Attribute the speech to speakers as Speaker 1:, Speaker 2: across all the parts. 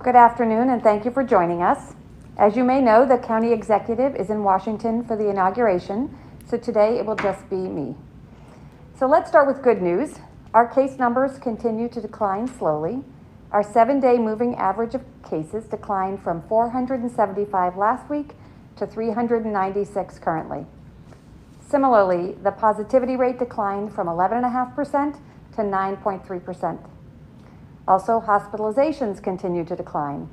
Speaker 1: Good afternoon, and thank you for joining us. As you may know, the county executive is in Washington for the inauguration, so today it will just be me. So let's start with good news. Our case numbers continue to decline slowly. Our 7-day moving average of cases declined from 475 last week to 396 currently. Similarly, the positivity rate declined from 11.5% to 9.3%. Also, hospitalizations continue to decline.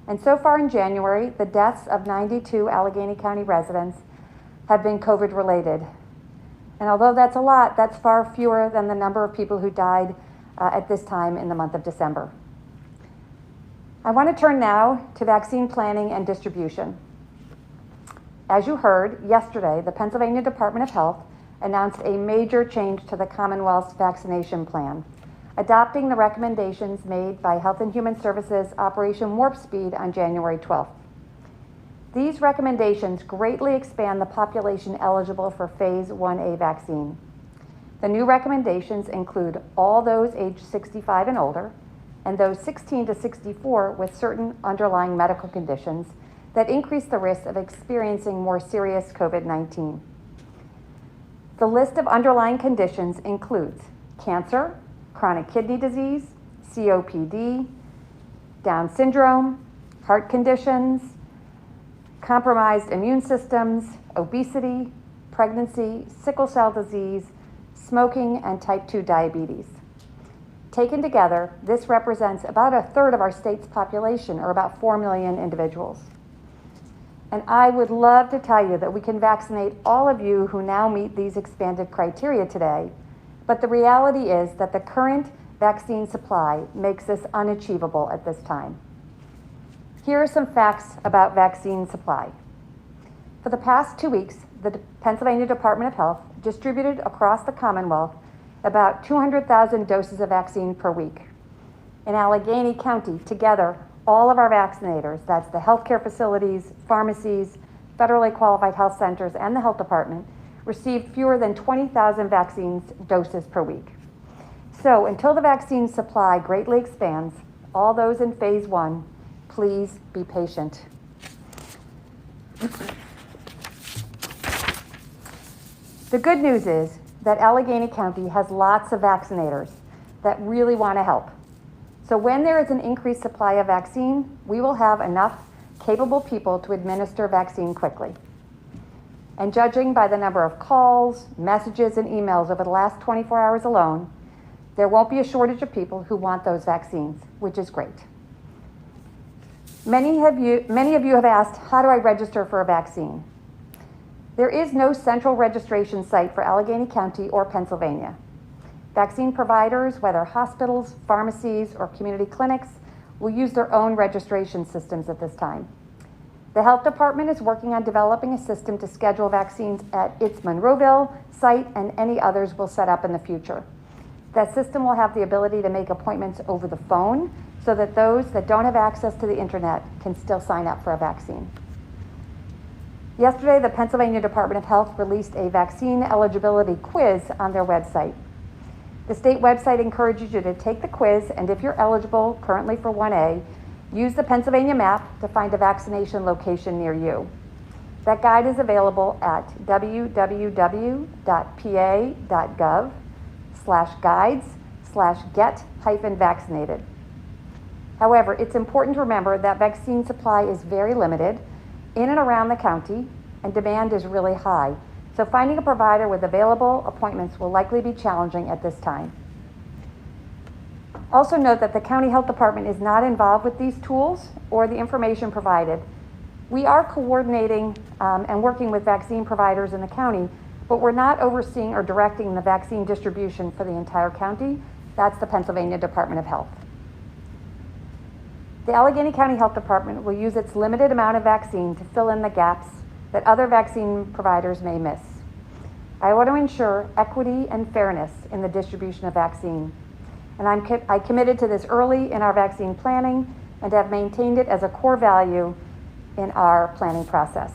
Speaker 1: And so far in January, the deaths of 92 Allegheny County residents have been COVID related. And although that's a lot, that's far fewer than the number of people who died at this time in the month of December. I want to turn now to vaccine planning and distribution. As you heard, yesterday, the Pennsylvania Department of Health announced a major change to the Commonwealth's vaccination plan, adopting the recommendations made by Health and Human Services Operation Warp Speed on January 12th. These recommendations greatly expand the population eligible for Phase 1A vaccine. The new recommendations include all those aged 65 and older, and those 16 to 64 with certain underlying medical conditions that increase the risk of experiencing more serious COVID-19. The list of underlying conditions includes cancer, chronic kidney disease, COPD, Down syndrome, heart conditions, compromised immune systems, obesity, pregnancy, sickle cell disease, smoking, and type 2 diabetes. Taken together, this represents about a third of our state's population, or about 4 million individuals. And I would love to tell you that we can vaccinate all of you who now meet these expanded criteria today, but the reality is that the current vaccine supply makes this unachievable at this time. Here are some facts about vaccine supply. For the past 2 weeks, the Pennsylvania Department of Health distributed across the Commonwealth about 200,000 doses of vaccine per week. In Allegheny County, together, all of our vaccinators, that's the healthcare facilities, pharmacies, federally qualified health centers, and the health department, received fewer than 20,000 vaccine doses per week. So until the vaccine supply greatly expands, all those in Phase 1, please be patient. The good news is that Allegheny County has lots of vaccinators that really want to help. So when there is an increased supply of vaccine, we will have enough capable people to administer vaccine quickly. And judging by the number of calls, messages, and emails over the last 24 hours alone, there won't be a shortage of people who want those vaccines, which is great. Many of you have asked, how do I register for a vaccine? There is no central registration site for Allegheny County or Pennsylvania. Vaccine providers, whether hospitals, pharmacies, or community clinics, will use their own registration systems at this time. The health department is working on developing a system to schedule vaccines at its Monroeville site, and any others will set up in the future. That system will have the ability to make appointments over the phone so that those that don't have access to the internet can still sign up for a vaccine. Yesterday, the Pennsylvania Department of Health released a vaccine eligibility quiz on their website. The state website encourages you to take the quiz, and if you're eligible currently for 1A, use the Pennsylvania map to find a vaccination location near you. That guide is available at www.pa.gov/guides/get-vaccinated. However, it's important to remember that vaccine supply is very limited in and around the county, and demand is really high. So finding a provider with available appointments will likely be challenging at this time. Also note that the county health department is not involved with these tools or the information provided. We are coordinating and working with vaccine providers in the county, but we're not overseeing or directing the vaccine distribution for the entire county. That's the Pennsylvania Department of Health. The Allegheny County Health Department will use its limited amount of vaccine to fill in the gaps that other vaccine providers may miss. I want to ensure equity and fairness in the distribution of vaccine. And I committed to this early in our vaccine planning and have maintained it as a core value in our planning process.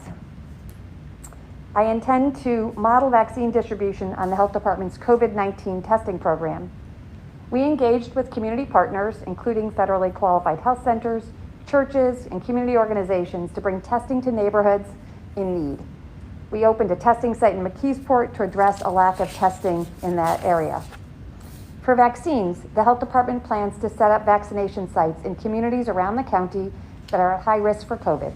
Speaker 1: I intend to model vaccine distribution on the health department's COVID-19 testing program. We engaged with community partners, including federally qualified health centers, churches, and community organizations to bring testing to neighborhoods in need. We opened a testing site in McKeesport to address a lack of testing in that area. For vaccines, the health department plans to set up vaccination sites in communities around the county that are at high risk for COVID.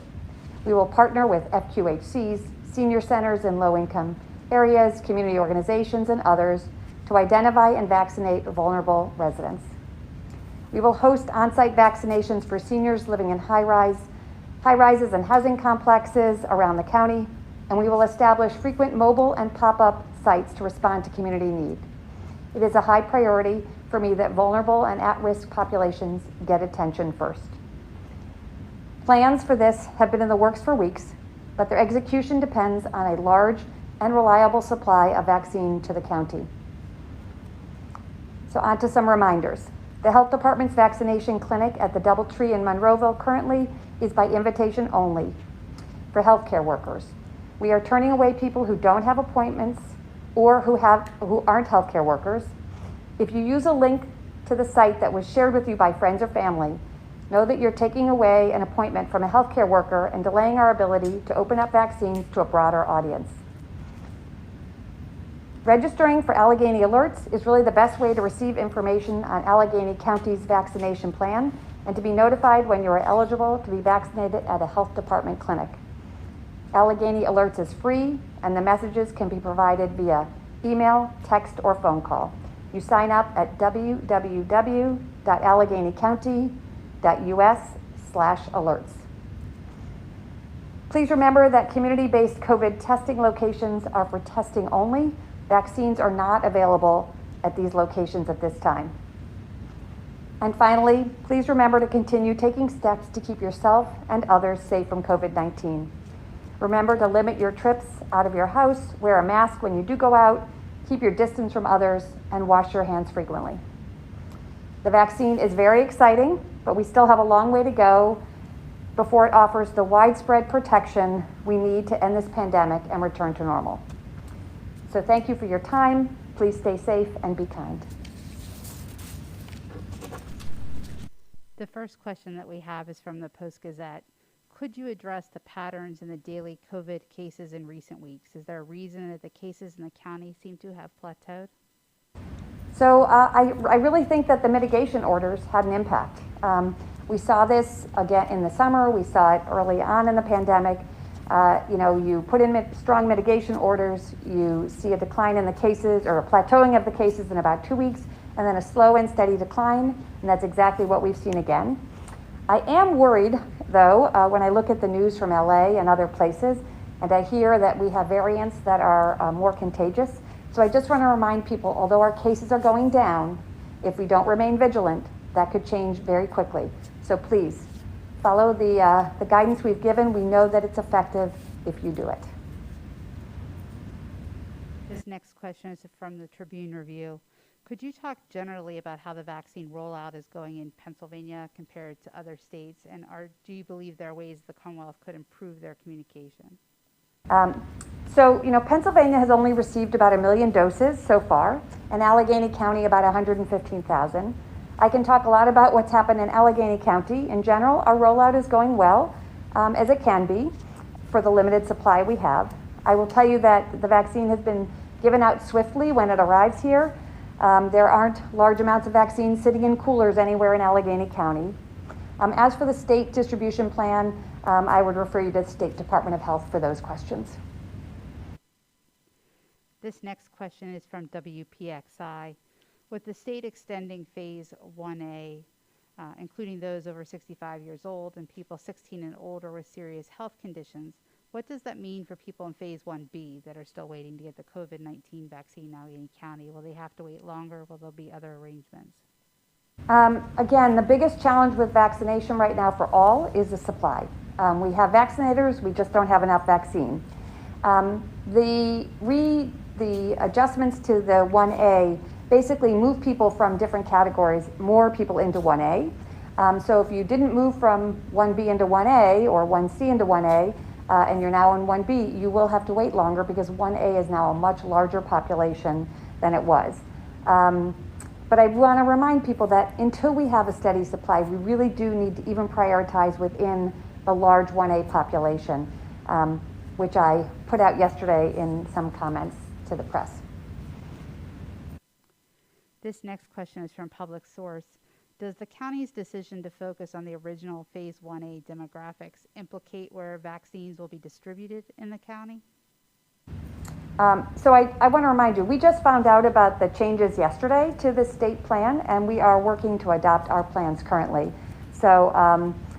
Speaker 1: We will partner with FQHCs, senior centers in low-income areas, community organizations, and others to identify and vaccinate vulnerable residents. We will host on-site vaccinations for seniors living in high-rises and housing complexes around the county, and we will establish frequent mobile and pop-up sites to respond to community need. It is a high priority for me that vulnerable and at-risk populations get attention first. Plans for this have been in the works for weeks, but their execution depends on a large and reliable supply of vaccine to the county. So on to some reminders. The health department's vaccination clinic at the Doubletree in Monroeville currently is by invitation only for healthcare workers. We are turning away people who don't have appointments or who aren't healthcare workers. If you use a link to the site that was shared with you by friends or family, know that you're taking away an appointment from a healthcare worker and delaying our ability to open up vaccines to a broader audience. Registering for Allegheny Alerts is really the best way to receive information on Allegheny County's vaccination plan and to be notified when you are eligible to be vaccinated at a health department clinic. Allegheny Alerts is free, and the messages can be provided via email, text, or phone call. You sign up at www.alleghenycounty.us/alerts. Please remember that community-based COVID testing locations are for testing only. Vaccines are not available at these locations at this time. And finally, please remember to continue taking steps to keep yourself and others safe from COVID-19. Remember to limit your trips out of your house, wear a mask when you do go out, keep your distance from others, and wash your hands frequently. The vaccine is very exciting, but we still have a long way to go before it offers the widespread protection we need to end this pandemic and return to normal. So thank you for your time. Please stay safe and be kind.
Speaker 2: The first question that we have is from the Post-Gazette. Could you address the patterns in the daily COVID cases in recent weeks? Is there a reason that the cases in the county seem to have plateaued?
Speaker 1: So I really think that the mitigation orders had an impact. We saw this again in the summer. We saw it early on in the pandemic. You put in strong mitigation orders, you see a decline in the cases or a plateauing of the cases in about 2 weeks, and then a slow and steady decline, and that's exactly what we've seen again. I am worried, though, when I look at the news from LA and other places, and I hear that we have variants that are more contagious. So I just want to remind people, although our cases are going down, if we don't remain vigilant, that could change very quickly. So please, follow the guidance we've given. We know that it's effective if you do it.
Speaker 2: This next question is from the Tribune Review. Could you talk generally about how the vaccine rollout is going in Pennsylvania compared to other states? And do you believe there are ways the Commonwealth could improve their communication?
Speaker 1: Pennsylvania has only received about 1 million doses so far, and Allegheny County about 115,000. I can talk a lot about what's happened in Allegheny County. In general, our rollout is going well, as it can be, for the limited supply we have. I will tell you that the vaccine has been given out swiftly when it arrives here. There aren't large amounts of vaccine sitting in coolers anywhere in Allegheny County. As for the state distribution plan, I would refer you to the State Department of Health for those questions.
Speaker 2: This next question is from WPXI. With the state extending phase 1A, including those over 65 years old and people 16 and older with serious health conditions, what does that mean for people in phase 1B that are still waiting to get the COVID-19 vaccine in Allegheny County? Will they have to wait longer? Will there be other arrangements?
Speaker 1: Again, the biggest challenge with vaccination right now for all is the supply. We have vaccinators, we just don't have enough vaccine. The adjustments to the 1A basically move people from different categories, more people into 1A. So if you didn't move from 1B into 1A or 1C into 1A, and you're now in 1B, you will have to wait longer because 1A is now a much larger population than it was. But I want to remind people that until we have a steady supply, we really do need to even prioritize within the large 1A population, which I put out yesterday in some comments to the press.
Speaker 2: This next question is from Public Source. Does the county's decision to focus on the original Phase 1A demographics implicate where vaccines will be distributed in the county?
Speaker 1: So I want to remind you, we just found out about the changes yesterday to the state plan, and we are working to adopt our plans currently. So,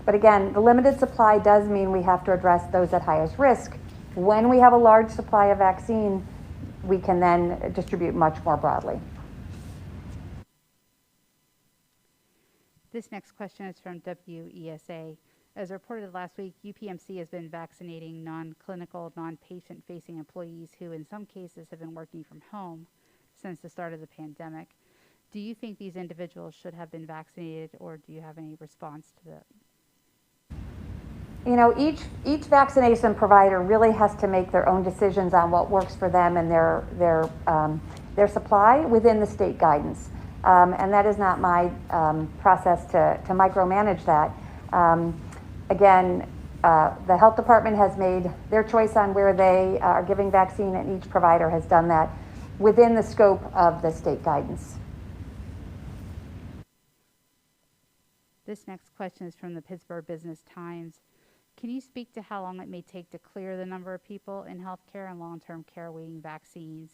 Speaker 1: but again, the limited supply does mean we have to address those at highest risk. When we have a large supply of vaccine, we can then distribute much more broadly.
Speaker 2: This next question is from WESA. As reported last week, UPMC has been vaccinating non-clinical, non-patient facing employees who in some cases have been working from home since the start of the pandemic. Do you think these individuals should have been vaccinated, or do you have any response to that?
Speaker 1: You know, each vaccination provider really has to make their own decisions on what works for them and their supply within the state guidance. And that is not my process to micromanage that. Again, the health department has made their choice on where they are giving vaccine, and each provider has done that within the scope of the state guidance.
Speaker 2: This next question is from the Pittsburgh Business Times. Can you speak to how long it may take to clear the number of people in healthcare and long-term care waiting vaccines,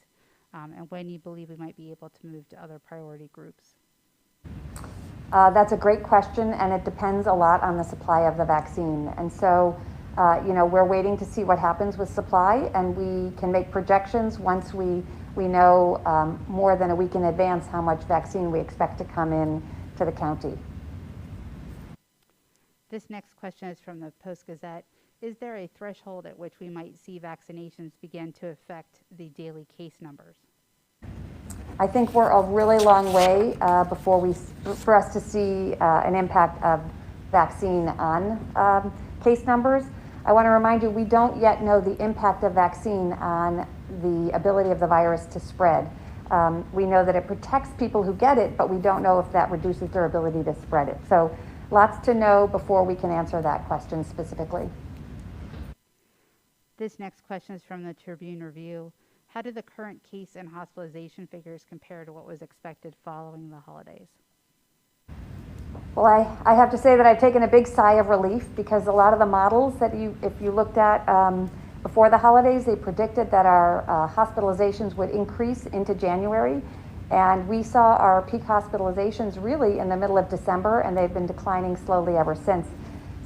Speaker 2: and when you believe we might be able to move to other priority groups?
Speaker 1: That's a great question, and it depends a lot on the supply of the vaccine. And so, you know, we're waiting to see what happens with supply, and we can make projections once we know more than a week in advance how much vaccine we expect to come in to the county.
Speaker 2: This next question is from the Post-Gazette. Is there a threshold at which we might see vaccinations begin to affect the daily case numbers?
Speaker 1: I think we're a really long way for us to see an impact of vaccine on case numbers. I want to remind you, we don't yet know the impact of vaccine on the ability of the virus to spread. We know that it protects people who get it, but we don't know if that reduces their ability to spread it. So lots to know before we can answer that question specifically.
Speaker 2: This next question is from the Tribune Review. How do the current case and hospitalization figures compare to what was expected following the holidays?
Speaker 1: Well, I have to say that I've taken a big sigh of relief, because a lot of the models that if you looked at before the holidays, they predicted that our hospitalizations would increase into January. And we saw our peak hospitalizations really in the middle of December, and they've been declining slowly ever since.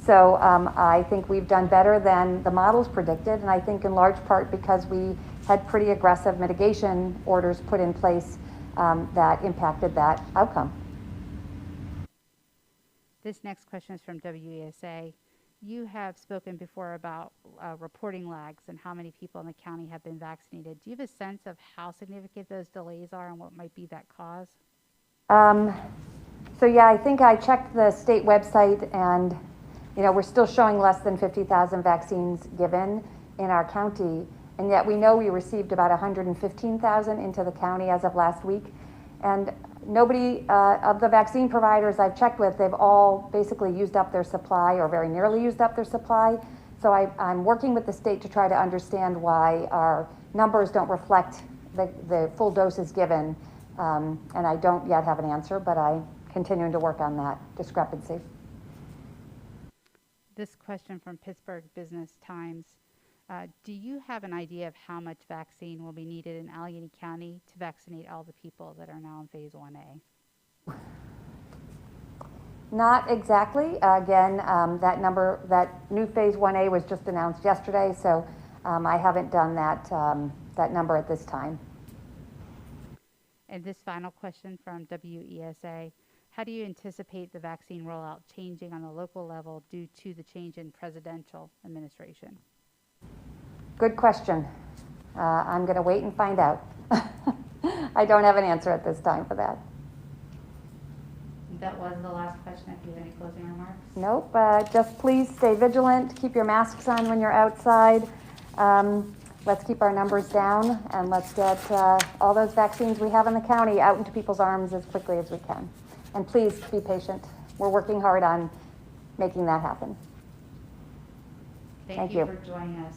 Speaker 1: So I think we've done better than the models predicted, and I think in large part because we had pretty aggressive mitigation orders put in place that impacted that outcome.
Speaker 2: This next question is from WESA. You have spoken before about reporting lags and how many people in the county have been vaccinated. Do you have a sense of how significant those delays are and what might be that cause?
Speaker 1: So yeah, I think I checked the state website, and you know, we're still showing less than 50,000 vaccines given in our county, and yet we know we received about 115,000 into the county as of last week. And nobody of the vaccine providers I've checked with, they've all basically used up their supply or very nearly used up their supply. So I'm working with the state to try to understand why our numbers don't reflect the full doses given. And I don't yet have an answer, but I'm continuing to work on that discrepancy.
Speaker 2: This question from Pittsburgh Business Times. Do you have an idea of how much vaccine will be needed in Allegheny County to vaccinate all the people that are now in Phase 1A?
Speaker 1: Not exactly. Again, that new Phase 1A was just announced yesterday, so I haven't done that number at this time.
Speaker 2: And this final question from WESA. How do you anticipate the vaccine rollout changing on the local level due to the change in presidential administration?
Speaker 1: Good question. I'm going to wait and find out. I don't have an answer at this time for that.
Speaker 2: That was the last question. If you have any closing remarks?
Speaker 1: Nope. Just please stay vigilant. Keep your masks on when you're outside. Let's keep our numbers down, and let's get all those vaccines we have in the county out into people's arms as quickly as we can. And please be patient. We're working hard on making that happen.
Speaker 2: Thank
Speaker 1: Thank
Speaker 2: you
Speaker 1: you.
Speaker 2: for joining us.